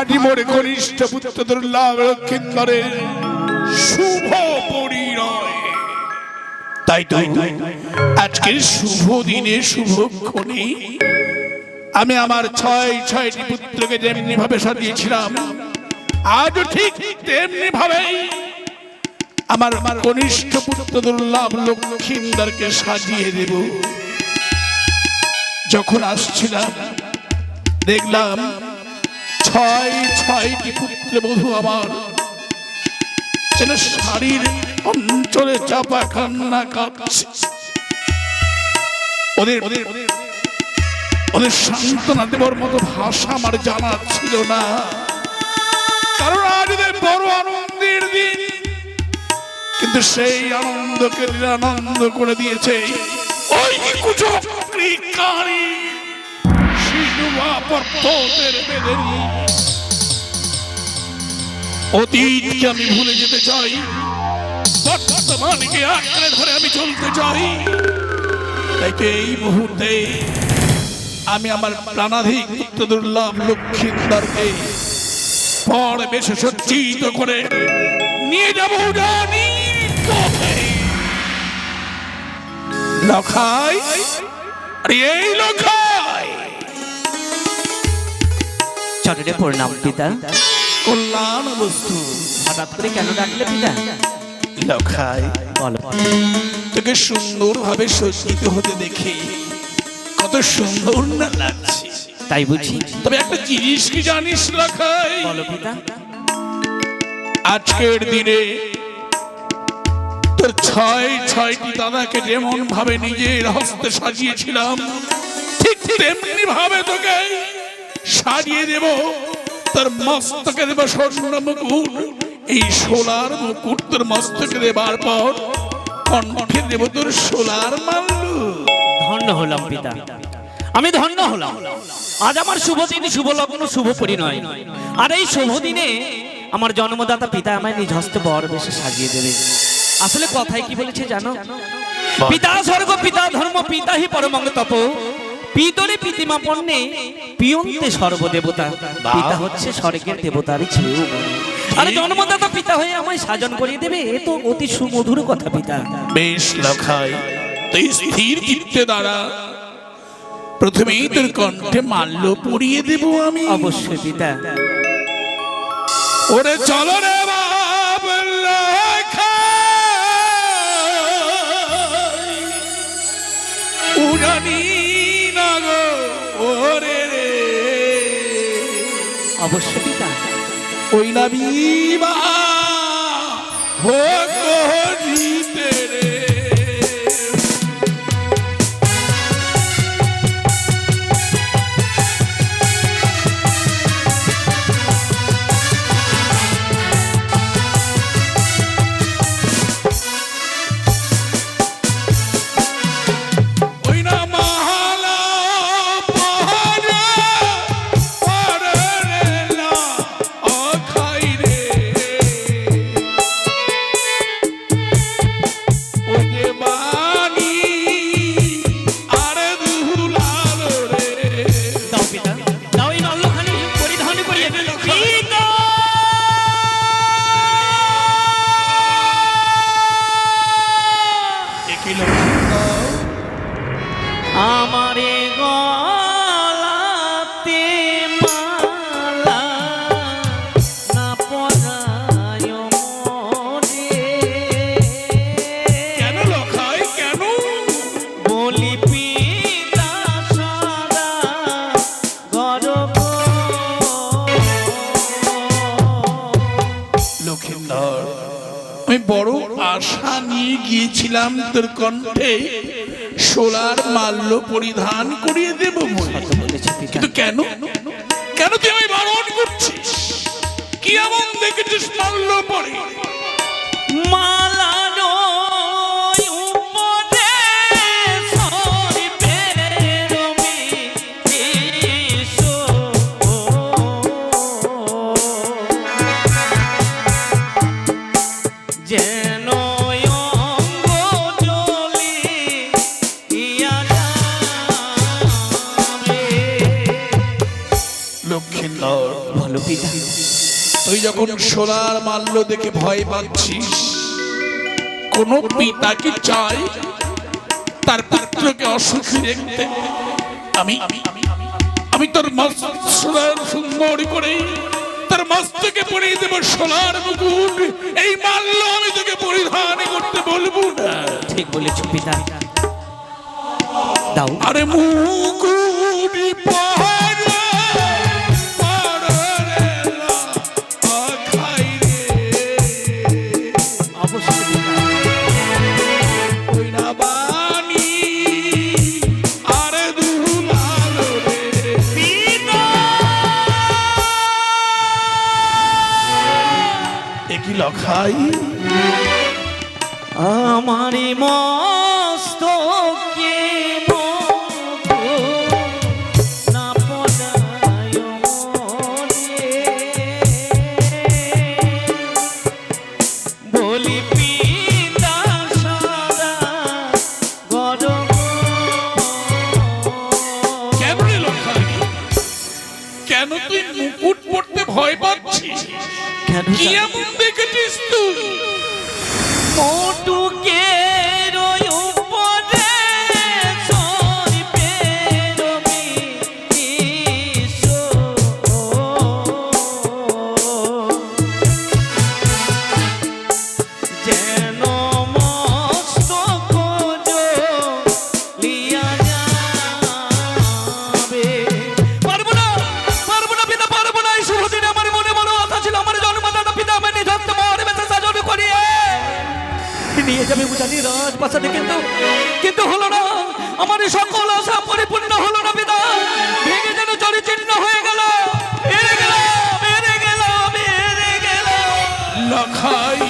আদি মোরে কনিষ্ঠ পুত্র দুর্লভ লক্ষিন্দরের শুভ পরিণয়। তাই তো আজকের শুভ দিনে শুভক্ষণে আমি আমার ছয়টি পুত্রকে যেমনি ভাবে সাজিয়েছিলাম, আজও ঠিক তেমনি ভাবে আমার কনিষ্ঠ পুত্র দুর্লভ লক্ষিন্দরকে সাজিয়ে দেব। যখন আসছিলাম দেখলাম ছয়টি পুত্র বধূ আমার যেন শাড়ির অঞ্চলে চাপা কান্না কাঁদছে। ওদের সান্ত্বনা দেবার মতো ভাষা আমার জানা ছিল না, কারণ আজ ওদের বড় আনন্দের দিন। কিন্তু সেই আনন্দকে নিরানন্দ করে দিয়েছে ওই কুচক্রী কারী শিলুয়া পর্বতের বেদেনী। অতীতকে আমি ভুলে যেতে চাই, বর্তমানকে আঁকড়ে ধরে আমি চলতে চাই। তাই তো এই মুহূর্তে আমি আমার প্রাণাধিক পুত্র দুর্লভ লক্ষিন্দরকে পর বেশে সজ্জিত করে নিয়ে যাব জানি লখাই। আরে এই লখাই, চটে প্রণাম পিতা। কল্যাণ বস্তু। হঠাৎ করে কেন ডাকলে পিতা? লখাই, বলো। তোকে সুন্দর ভাবে সজ্জিত হতে দেখে কত সুন্দর না লাগছে। তাই বুঝি? তবে একটা জিনিস কি জানিস লখাই? বলো পিতা। আজকের দিনে তোর ছয়টি দাদাকে যেমন ভাবে নিজের হস্তে সাজিয়েছিলাম, ঠিক তেমনি ভাবে তোকে সাজিয়ে দেব। তোর মস্তকে দেব স্বর্ণ মুকুট, এই সোলার মুকুট তোর মস্তকে দেবার পর কণ্ঠে দেব তোর সোলার মাল্লু। ধন্য হলাম পিতা, আমি ধন্য হলাম। আজ আমার শুভ দিন, শুভ লগ্ন, শুভ পরিণয়। আর এই শুভ দিনে আমার জন্মদাতা পিতা আমায় নিজ হস্তে বর বেশে সাজিয়ে দেবে। আসলে কথায় কি বলেছে জানো? পিতা স্বর্গ, পিতা ধর্ম, পিতা হি পরমং তপ, পিতরে পিতিমা পণ্যে পিয়ন্তে সর্বদেবতা। পিতা হচ্ছে স্বর্গের দেবতারই চেয়েও বড়। আর জন্মদাতা পিতা হয়ে আমায় সাজন করিয়ে দেবে, এ তো অতি সুমধুর কথা পিতা। বেশ লখাই, তুই স্থির চিত্তে দাঁড়া। প্রথমেই তোর কণ্ঠে মাল্য পরিয়ে দেব আমি। অবশ্যই পিতা। ওরে চলো রে বাপ লখাই, উড়ানি না গো ওরে রে। অবশ্যই পিতা। ওই না বিবা হোক জিতে রে। আমারে গলাতে মালা না পরায় মোরে। কেন লখাই, কেন? বলি পিতা সদা গর্ব। লক্ষিন্দর, আমি বড় আশা নিয়ে গিয়েছিলাম তোর কণ্ঠে সোলার মাল্য পরিধান করিয়ে দেব, কিন্তু কেন কেন তুই আমি বারণ করছিস? কি এমন দেখেছিস মাল্য পরে? মালা পিতা। তুই যখন সোনার মাল্য দেখে ভয় পাচ্ছিস, কোন পিতা কি চায় তার পুত্রকে অসুখী দেখতে? আমি আমি তোর সোনার সুন্দর করে তার মস্তকে পরিয়ে দেব সোনার মুকুট। এই মাল্য আমি তোকে পরিধান করতে বলবো না। ঠিক বলেছ পিতা, দাও। আরে মুকুট পরা অবশ্যই পিতা। ওই না বাণী আরে দুলালো রে একই লখাই আমারি মস্তকে না পদায় বলি পিতা সদা গরম। কেন রে লখাই? কেন তুই মুকুট পড়তে ভয় পাচ্ছিস? কেন কি এমন দেখেছিস তুই? মোটুকের উপরে সরিপের বিষ, যেন মস্তক জ্বলিয়া যাবে। পারবো না পিতা, পারবো না। এই শুভ দিনে আমার মনে বড় আশা ছিল, আমার জন্মদাতা পিতা আমার নিজ হস্তে মহারে বেঁচে সাজন করিয়ে নিয়ে যাবে বুঝানি রাজপ্রাসাদে, কিন্তু হলো না। আমার এই সকল আশা পরিপূর্ণ হলো না পিতা। ভেঙে যেন চরিচিহ্ন হয়ে গেল, হেরে গেলাম। লখাই,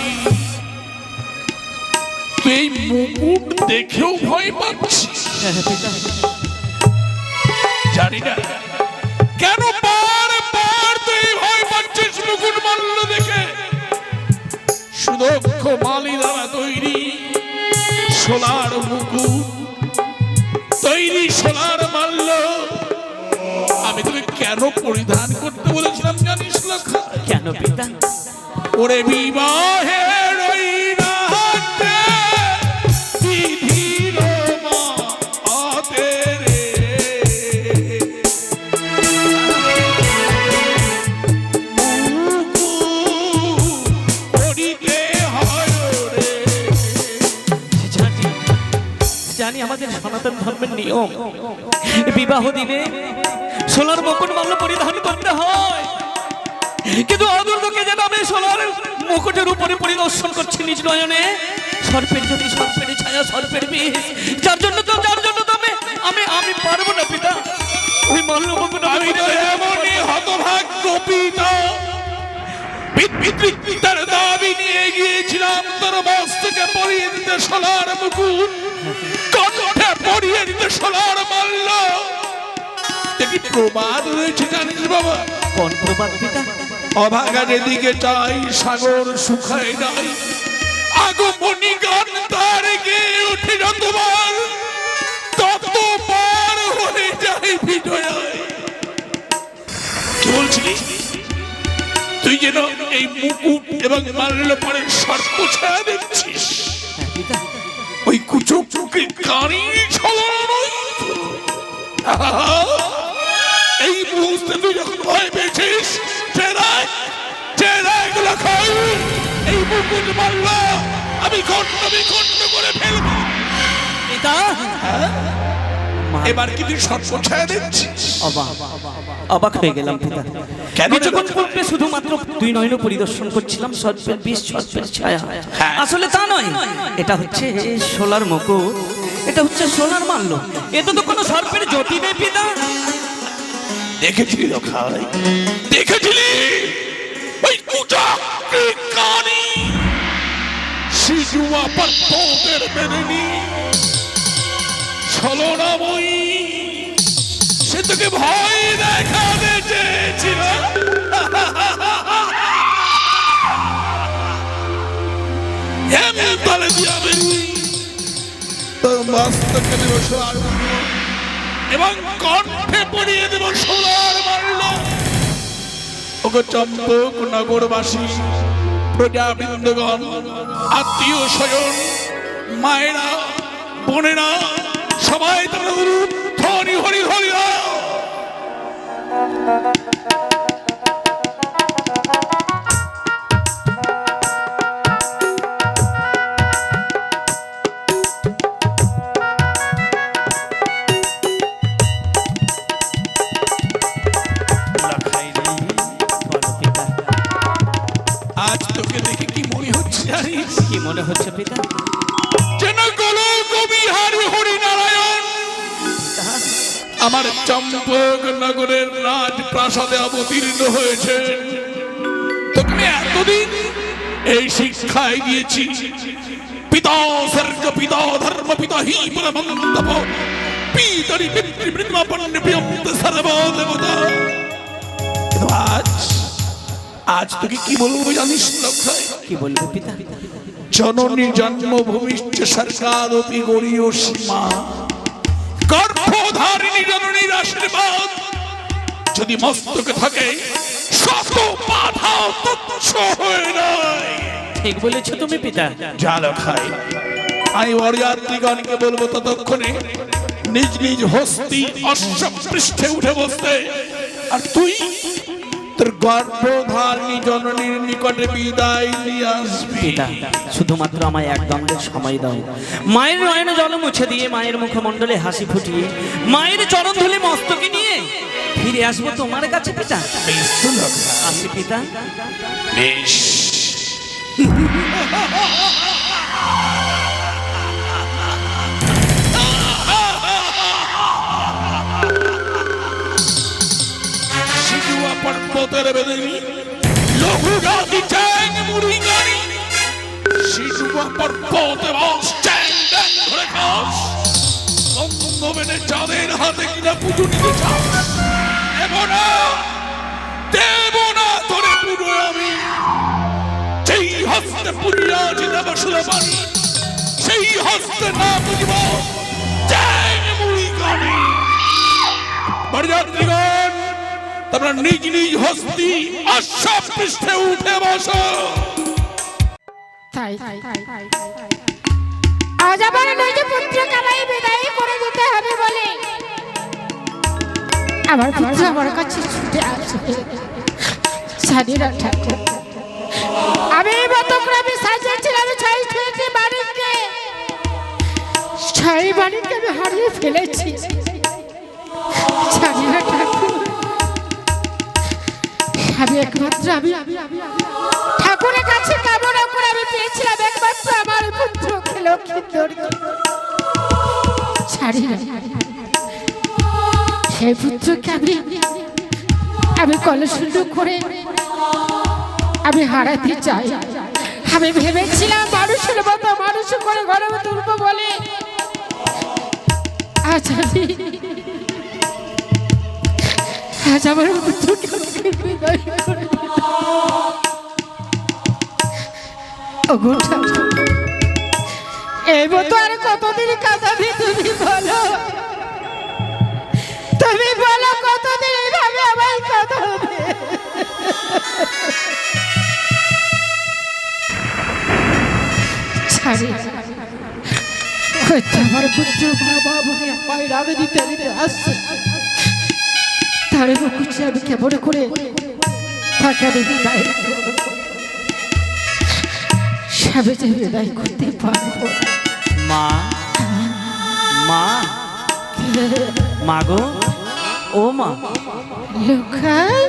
তুই এই মুকুট দেখেও ভয় পাচ্ছিস? জানি না কেন বারবার তুই ভয় পাচ্ছিস মুকুট মাল্য দেখে। সুদক্ষ মালি দ্বারা তৈরি সোনার মুকুট, তৈরি সোনার মাল্য আমি তোকে কেন পরিধান করতে বলেছিলাম জানিস লখাই? কেন পিতা? ওরে বিবাহের ওই রাতে বিধির মাতে রে মুকুট পরিতে হয় রে। জানি আমাদের সনাতন ধর্মের নিয়ম, বিবাহ দিনে সোনার মুকুট মাল্য পরিধান করতে হয়, কিন্তু অদূর লোকে যেন আমি সোনার মুকুটের উপরে পরিদর্শন করছি নিজ নয়নে। সর্পের যদি সর্পের ছায়া, সর্পের বিষ, যার জন্য তো আমি পারবো না পিতা। ওই মাল্য মুকুট আমি তো এমনই হতভাগ্য পিতা, পিতার দাবি নিয়ে গিয়েছিলাম তোর মস্তকে পরিয়ে দিতে সোনার মুকুট, কণ্ঠে পরিয়ে দিতে সোনার মাল্য। দেখি প্রবাদ রয়েছে জানিস বাবা? কোন প্রবাদ পিতা? অভাগা যেদিকে চাই সাগর শুকায় নাই, আগমনী গান তার গিয়ে উঠে যতবার ততবার হয়ে যায় বিজয়। কি বলছিলি তুই? যেন এই মুকুট এবং মাল্য পরে সর্প ছায়া দেখছিস? ওই কুচুক চুকে কানি ছলনা নয়। এই মুহূর্তে তুই যখন ভয় পেয়েছিস, এই মুকুট মাল্য আমি খণ্ড করে ফেলবো। এবার কি তুই সর্প ছায়া দেখছিস? অবাক হয়ে গেলাম পিতা। কেন? কিছুক্ষণ পূর্বে শুধুমাত্র দুই নয়ন পরিদর্শন করছিলাম সর্পের বিষ, সর্পের ছায়া। আসলে তা নয়, এটা হচ্ছে সোনার মুকুট, এটা হচ্ছে সোনার মাল্য। এতে তো কোনো সর্পের জ্যোতি নেই পিতা। দেখেছিলি লখাই? দেখেছিলি ওই কুচক কানি শিশুয়া পর্বতের বেরেনি ছলনাময়ী, সে তোকে ভয় দেখাতে চেয়েছিল। তালে দিয়া বেরুই তোর মস্তকে দেব সোনার মুকুট এবং কণ্ঠে পরিয়ে দেব সোনার মাল্য। ওগো চম্পক নগরবাসী, প্রজাবৃন্দগণ, আত্মীয় স্বজন, মায়েরা, বোনেরা, সবাই তোমরা হরি হরি হরি হরি। আজ তোকে দেখে কি মনে হচ্ছে জানিস? কি মনে হচ্ছে পিতা? যেন কবি হরি হরি নারায়ণ আমার চম্পক নগরের রাজপ্রাসাদে অবতীর্ণ হয়েছে। তোকে আমি এতদিন এই শিক্ষায় দিয়েছি, পিতা স্বর্গ পিতা ধর্ম পিতা হি পরমন্তপ পিতরি পিতৃ বৃত্মা পণ্য প্রিয়ন্ত সর্বদেবতা। আজ তোকে কি বলবো জানিস লক্ষায়? কি বলবো পিতা? জননী জন্মভূমিশ্চ সরকারপি গরীয় সীমা, গর্ভধারিণী জননীর আশীর্বাদ যদি মস্তকে থাকে, শত বাধা তুচ্ছ হয়ে যায়। ঠিক বলেছো তুমি পিতা। যা লক্ষায়, আমি বরযাত্রীগণকে বলবো ততক্ষণে নিজ নিজ হস্তি অশ্বপৃষ্ঠে উঠে বসতে, আর তুই তোর গর্ভধারিণী জননীর নিকটে বিদায় নিয়ে আসবি। পিতা, শুধুমাত্র আমায় এক দণ্ডের সময় দাও। মায়ের নয়নে জল মুছে দিয়ে, মায়ের মুখমণ্ডলে হাসি ফুটিয়ে, মায়ের চরণ ধুলে মস্তকে নিয়ে ফিরে আসবো তোমার কাছে পিতা। আসি পিতা। বেশ। পর্বতের বেদনী লঘু জাতি চ্যাং মুড়ি গাড়ি, শিশুয়া পর্বতে বাস চ্যাং ব্যাং ধরে খাস, বন্ধ বেনে যাদের হাতে কিনা পুজো নিতে চাস, দেব না তোরে পুজো আমি। যেই হস্তে পুরিয়া যে দেবসুর বাণী, সেই হস্তে না পুজিব চ্যাং মুড়ি গাড়ি। বরযাত্রীগণ, তোমরা নিজ নিজ হস্তি অশ্বপৃষ্ঠে উঠে বসো। আজ আমার নিজ পুত্রকে আমায় বিদায় করে দিতে হবে বলে আমার পুত্র আমার কাছে ছুটে আসবে। স্বাধীরা ঠাকুর, আমি মতক্রমে সাজিয়েছিলাম ছয়টি বাড়িকে, ছয় বাড়িকে আমি হারিয়ে ফেলেছি। স্বাধীরা ঠাকুর, আমি একমাত্র ঠাকুরের কাছে কামনা করে আমি পেয়েছিলাম একমাত্র আমার পুত্রকে লক্ষ্মীন্দরকে। সেই পুত্রকে আমি কলশূন্য করে আমি হারাতে চাই। আমি ভেবেছিলাম মানুষের মতো মানুষ করে ঘরে তুলব বলে, আজ আমার পুত্রকে এই মতো আর কতদিন কাঁদাবি তুমি বলো? তুমি বলো কতদিন এইভাবে আমায় কাঁদাবে? আমার পুত্র বাবা বলে আমায় রাগে দিতে আসছে, তারে বুকুচি আমি কেমন করে তাকে আমি বিদায় সাবেজে বিদায় করতে পারবো? মা, মা, মা গো, ও মা। লক্ষাই,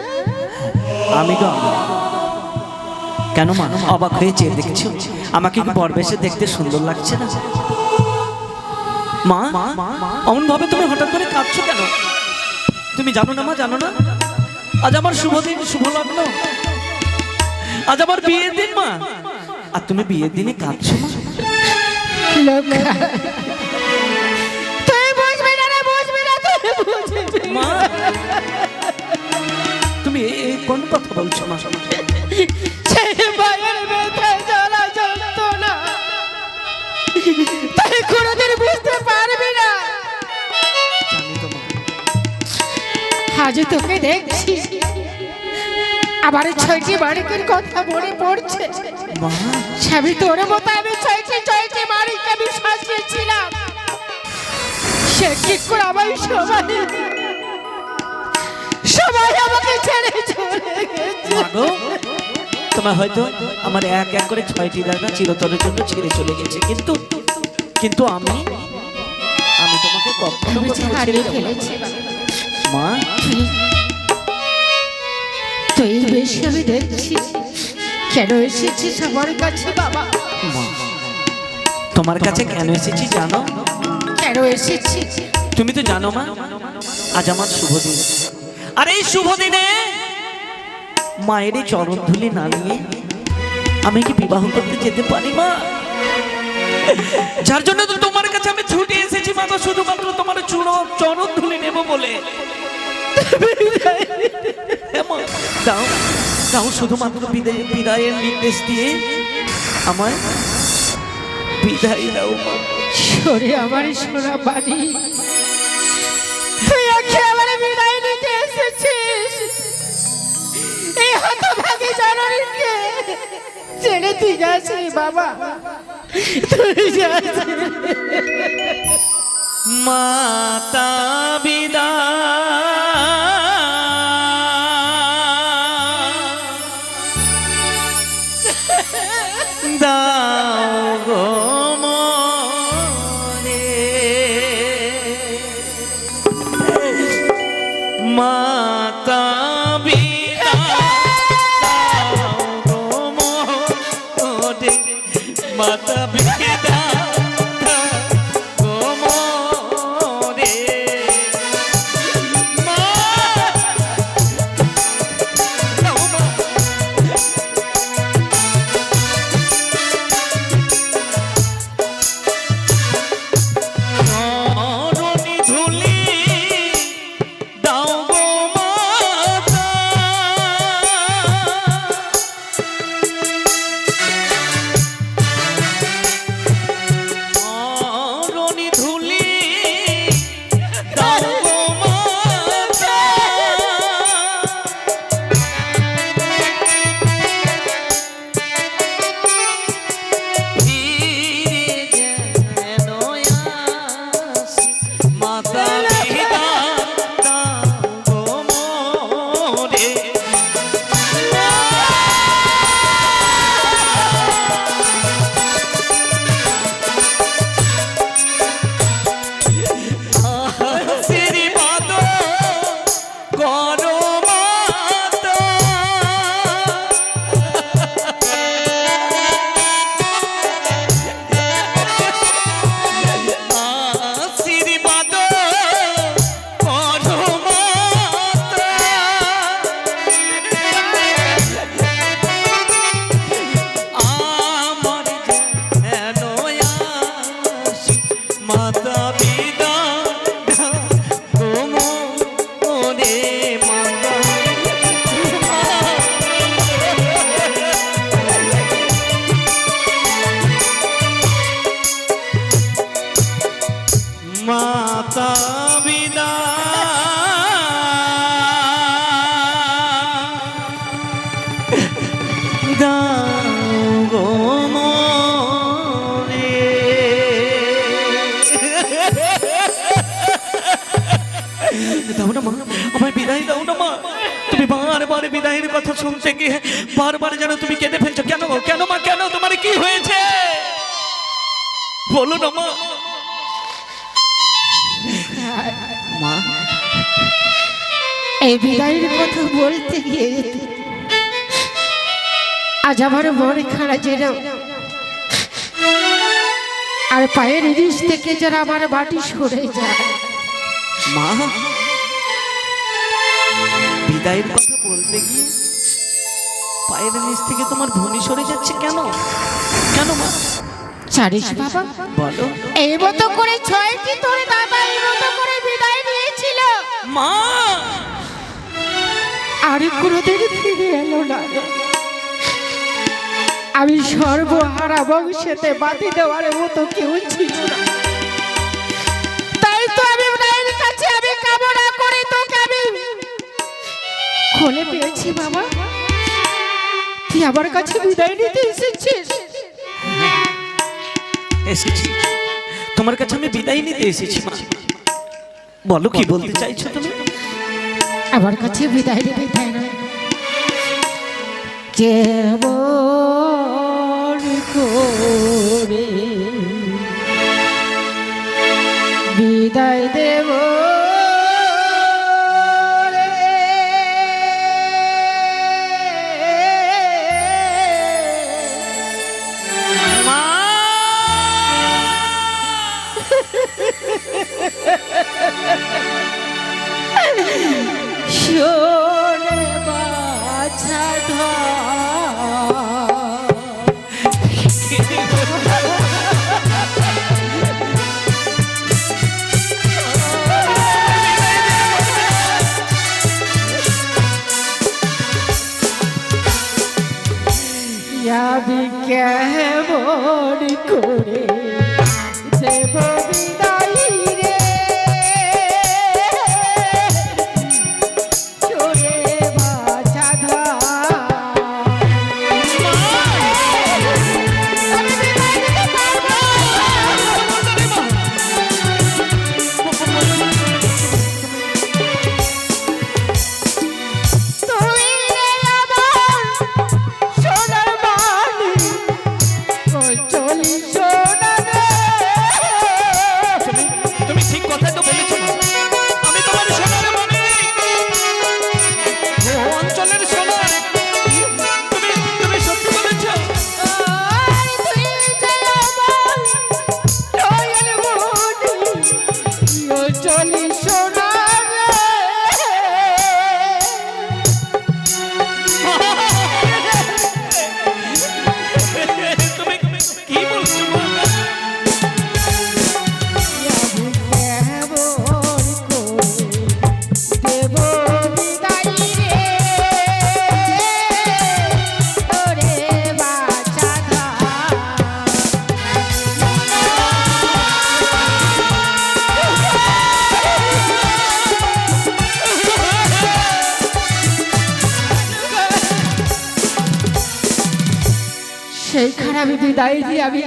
আমি গো। কেন মা অবাক হয়ে চেয়ে দেখছো? আমাকে কি পরবেশে দেখতে সুন্দর লাগছে না? মা, অমন ভাবে তুমি হঠাৎ করে কাঁদছো কেন? তুমি জানো না মা, জানো না আজ আমার শুভ দিন, শুভ লগ্ন, আজ আমার বিয়ের দিন মা। আর তুমি বিয়ের দিনে কাঁদছো মা? মা, তুমি এই কোন কথা বলছো মা? তাই কোনোদিন বুঝতে পারবি না। আজ তোকে দেখছি আমার 6টি মানিকের কথা মনে পড়ছে। মা স্বামী তোর মতো আমি 6টি মানিক আমি সাজিয়েছিলাম। সে কি করে আমার সবাই আমাকে ছেড়ে চলে গেছে। মাগো, তোমার হয়তো আমার এক এক করে 6টি দাদা চিরতরের জন্য ছেড়ে চলে গেছে, কিন্তু কিন্তু আমি তোমাকে কখনো আমি কোথাও ছেড়ে হারিয়ে যাব না। ফেলেছি মা তুই বেশি আমি দেখছি কেন এসেছিস আমার কাছে বাবা? মা, তোমার কাছে কেন এসেছি জানো? কেন এসেছিস? তুমি তো জানো মা, আজ আমার শুভ দিন। আর এই শুভ দিনে মায়ের এই চরণ ধুলি না নিয়ে আমি কি বিবাহ করতে যেতে পারি মা? যার জন্য তো তোমার কাছে আমি ছুটে এসেছি মা, তো শুধুমাত্র তোমার চরণ ধুলি নেব বলে। হ্যাঁ মা, দাও দাও শুধুমাত্র বিদায়ের নির্দেশ দিয়ে আমায় বিদায় দাও মা। সরে আমার সোনা বাড়ি, তুই আজকে আমার বিদায় নিতে এসেছিস। এই হতভাগী জননীকে ছেড়ে তুই যাচ্ছিস বাবা, তুই যাচ্ছিস। মাতা বিদায় দাও গো মনে, মাতা বিদায় দাও গো মনে, মাতা বিদায় মাতা বিদায় দাও গো মনে। দাও না মা, আমায় বিদায় দাও না মা। তুমি বারবার বিদায়ের কথা শুনতে গিয়ে বারবার যেন তুমি কেঁদে ফেলছো। কেন কেন মা, কেন? তোমার কি হয়েছে বলো না মা। মা, এই বিদায়ের কথা বলতে গিয়ে আজ আমার মন খারাপ যেন, আর পায়ের নিচ থেকে যেন আমার মাটি সরে যায়। মা, বিদায়ের কথা বলতে গিয়ে পায়ের নিচ থেকে তোমার ভনি সরে যাচ্ছে কেন? কেন মা? জানিস বাবা, বলো। এই মতো করে 6টি তোর দাদা এই মতো করে বিদায় নিয়েছিল মা, আর কোনোদিন ফিরে এলো না। আমি সর্বহারা বংশেতে বাতি দেওয়ার মতো কেউ ছিল না। তাই তো আমি মায়ের কাছে আমি কামনা করে তোকে আমি খুলে পেয়েছি বাবা। তুই আমার কাছে বিদায় নিতে এসেছিস? এসেছি, তোমার কাছে আমি বিদায় নিতে এসেছি মা। বলো কি বলতে চাইছো তুমি? আমার কাছে বিদায় নিতে তাই না, কেমন করে বিদায় দেব মা, শোনে বাছা আমি কেমন করে দেব বিদায় রে, চোরে বাছা তুমি ঠিক কথা তো বলেছো মা। আমি তোমার সোনার মনি, ও অঞ্চলের সোনা। তুমি সত্যি বলেছো। চলি সোনা তুমি কি বলছো মা? সেইখানে আমি বিদায় দিয়ে আমি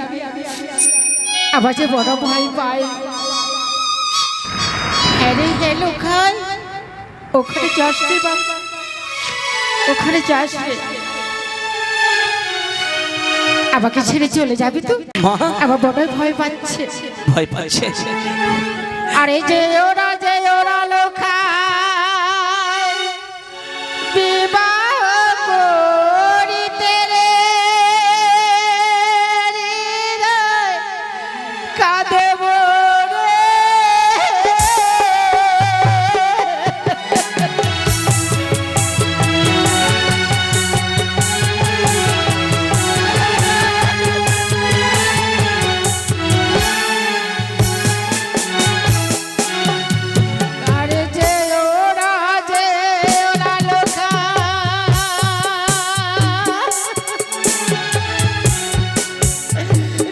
আমার যে বড় ভাই পাই হ্যারে গেল খাই, ওখানে যাস রে বাবা, ওখানে যাস রে। আমাকে ছেড়ে চলে যাবি তো? মা, আমার বড় ভয় পাচ্ছে। ভয় পাচ্ছে? আরে যে ওরা লোখায় বিবাহ করিতে রে হৃদয় কাঁদেব রে। আরে যে ওরা লোখায়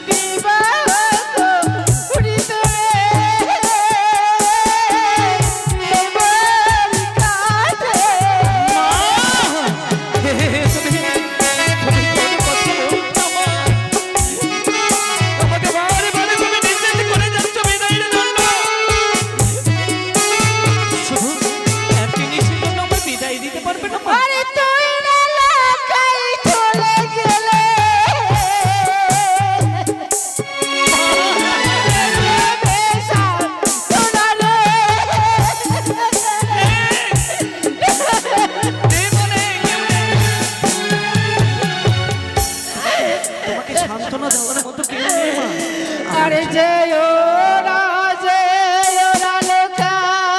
বিবাহ করিতে রে দেবর কাঁদে। আরে তুই না লোকাই চলে গেলে বেশাল তোরালে। আরে যে ওরা লোকায়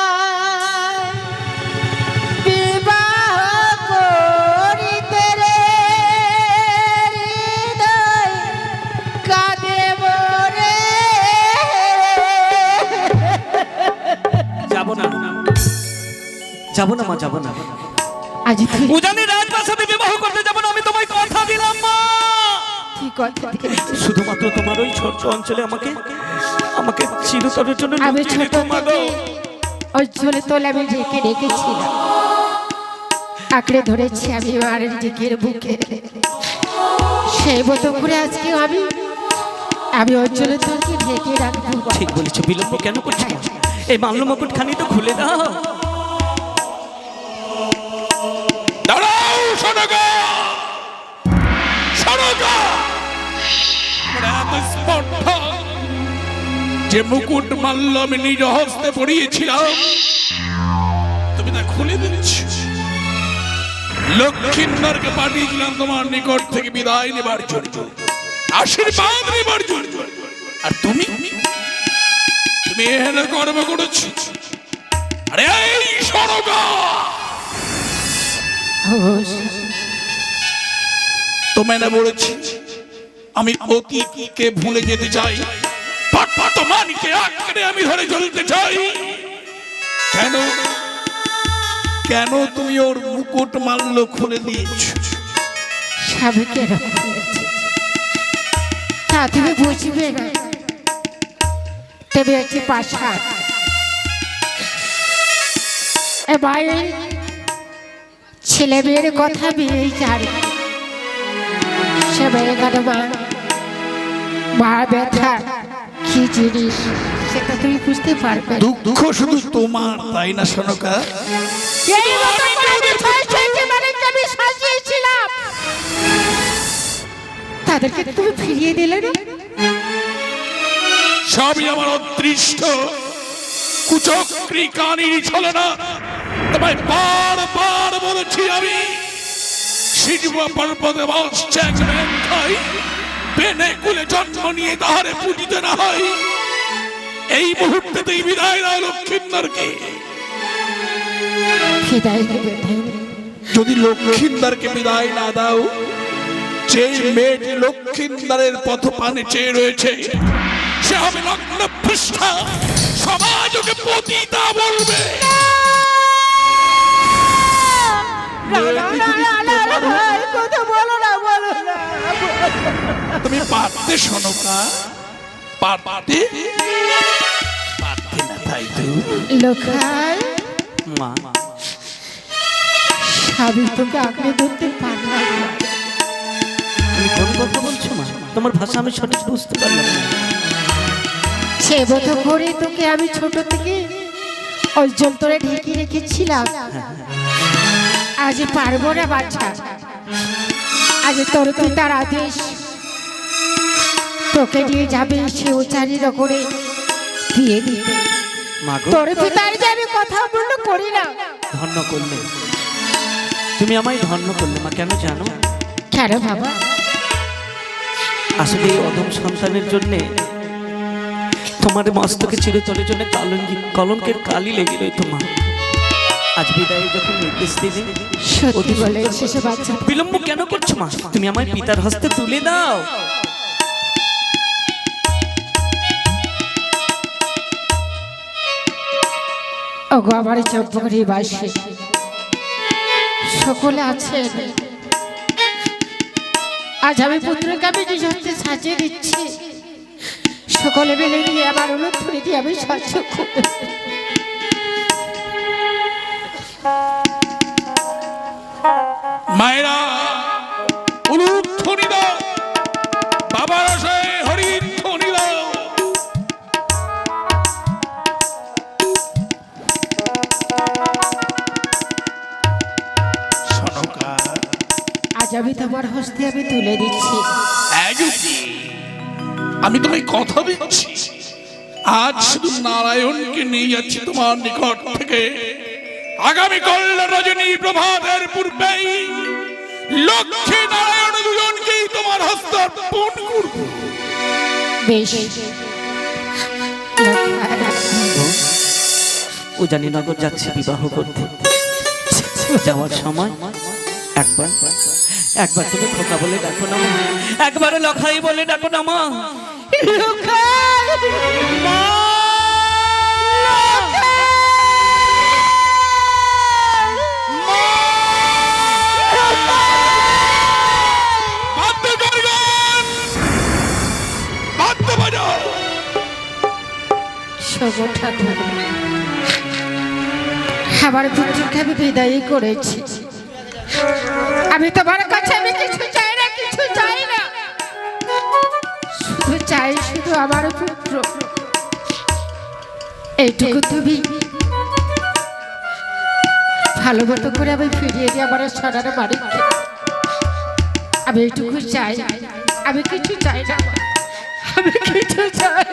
বিবাহ করিতে রে হৃদয় কাঁদেব রে। যাবো না মা, যাবো না। আজ তুই উজানি রাজপ্রাসাদে বিবাহ করতে যাবো না, আমি তোমায় কথা দিলাম মা। কি কথা দিয়েছিস? শুধুমাত্র তোমার ওই ছোট্ট অঞ্চলে আমাকে চিরতরের জন্য আমি লুকিয়ে ছোট রেখো মা গো। থেকে ওই ঝোলে তোলে আমি রেখেছিলাম। আঁকড়ে ধরেছি আমি মায়ের দিকের বুকে। সেই মতো করে আজকে আমি অঞ্চলে তোকে ঢেকে রাখবো। ঠিক বলেছো, বিলম্ব কেন করছো? এই মাল্য মুকুট খানি তো খুলে দাও। দাঁড়াও সনকা, সনকা! তোমরা এত স্পর্ধা! যে মুকুট মাল্য আমি নিজ হস্তে পরিয়েছিলাম, তুমি তা খুলে দিচ্ছ। লক্ষ্মীন্দরকে পাঠিয়েছিলাম তোমার নিকট থেকে বিদায় নেবার জন্য, আশীর্বাদ নেবার জন্য, আর তুমি এখানে কর্ম করেছ। আরে এই সনকা, তোমায় না বলেছি আমি অতীতকে ভুলে যেতে চাই, বর্তমানকে আঁকড়ে আমি ধরে চলতে চাই। কেন কেন তুমি ওর মুকুট মাল্য খুলে দিয়েছ? স্বামীকে তা তুমি বুঝবে না। তবে একটি পাশা ছেলে মেয়ের কথা মেয়েই জানে। সে মেয়ে গেল মা ব্যথা কি জিনিস সেটা তুমি বুঝতে পারবে। দুঃখ শুধু তোমার, তাই না সনকা? তাদেরকে তুমি ফিরিয়ে দিলে না? সবই আমার অদৃষ্ট কুচক্রী কানির ছলনা। তোমায় বারবার বলেছি আমি, সিজুয়া পর্বতে বসছে এক মেঘাই, বেনে কুলে জন্ম নিয়ে তাহারে পুজিতে না হয়। এই মুহূর্তেতেই বিদায় দাও লক্ষ্মীন্দরকে। যদি লক্ষ্মীন্দরকে বিদায় না দাও, যে মেয়েটি লক্ষ্মীন্দরের পথপানে চেয়ে রয়েছে সে হবে নগ্ন পৃষ্ঠা, সমাজ ওকে পতিতা বলবে। তুমি পারতে সনকা, পারতে না, তাই তো লোখাই মা স্বামী তোকে আঁকড়ে ধরতে পারলাম না। তুমি কোন কথা বলছো মা? তোমার ভাষা আমি সঠিক বুঝতে পারলাম না। সে মতো করে তোকে আমি ছোট থেকে ওই যন্ত্রে ঢেকে রেখেছিলাম। আজ পারবো না বাচ্চা, আজ তোর পিতার আদেশ তোকে নিয়ে যাবে সে উচারি করে দিয়ে দিতে। তোর পিতার যে আমি কথা বন্ধ করি না। ধন্য করলে তুমি আমায়, ধন্য করলে মা। কেন জানো? কেন বাবা? আসলে এই অদম সন্তানের জন্যে তোমার মস্তকে চিরতরের জন্য কলঙ্কের কালি লেগে রইত মা। আজ বিদায় যখন নির্দেশ দিলে, সত্যি বলে শেষে বাচ্চা বিলম্ব কেন করছো মা? তুমি আমায় পিতার হস্তে তুলে দাও। ওগো আমার চম্পকরি বাসী সকলে আছেন, আজ আমি পুত্রকে আমি নিজ হাতে সাজিয়ে দিচ্ছি। সকলে মিলে নিয়ে আমার অনুধ্বনি দিয়ে আমি স্বচ্ছ মায়েরা উলুধ্বনি দাও, বাবার আশায় হরির ধ্বনি দাও। সনকা, আজ আমি তোমার হস্তে আমি তুলে দিচ্ছি। আমি তোমায় কথা দিচ্ছি, আজ শুধু নারায়ণকে নিয়ে যাচ্ছি তোমার নিকট থেকে। আগামী কল্যাণ রজনী প্রভাতের পূর্বেই লক্ষ্মী নারায়ণ দুজনকেই তোমার হস্তে অর্পণ করব। বেশ, ও জানি নগর যাচ্ছে বিবাহ করতে। যাওয়ার সময় একবার তুমি খোকা বলে ডাকো না মা, একবারে লখাই বলে ডাকো না মা। আমার পুত্রকে আমি বিদায় করেছি, আমি তোমার কাছে আমি কিছু চাই না, কিছু চাই না, শুধু চাই শুধু আমার পুত্র। এইটুকু তুমি ভালো মতো করে আমি ফিরিয়ে দিই আমার সোনার বাড়িতে। আমি এইটুকু চাই, আমি কিছু চাই না, আমি কিছু চাই।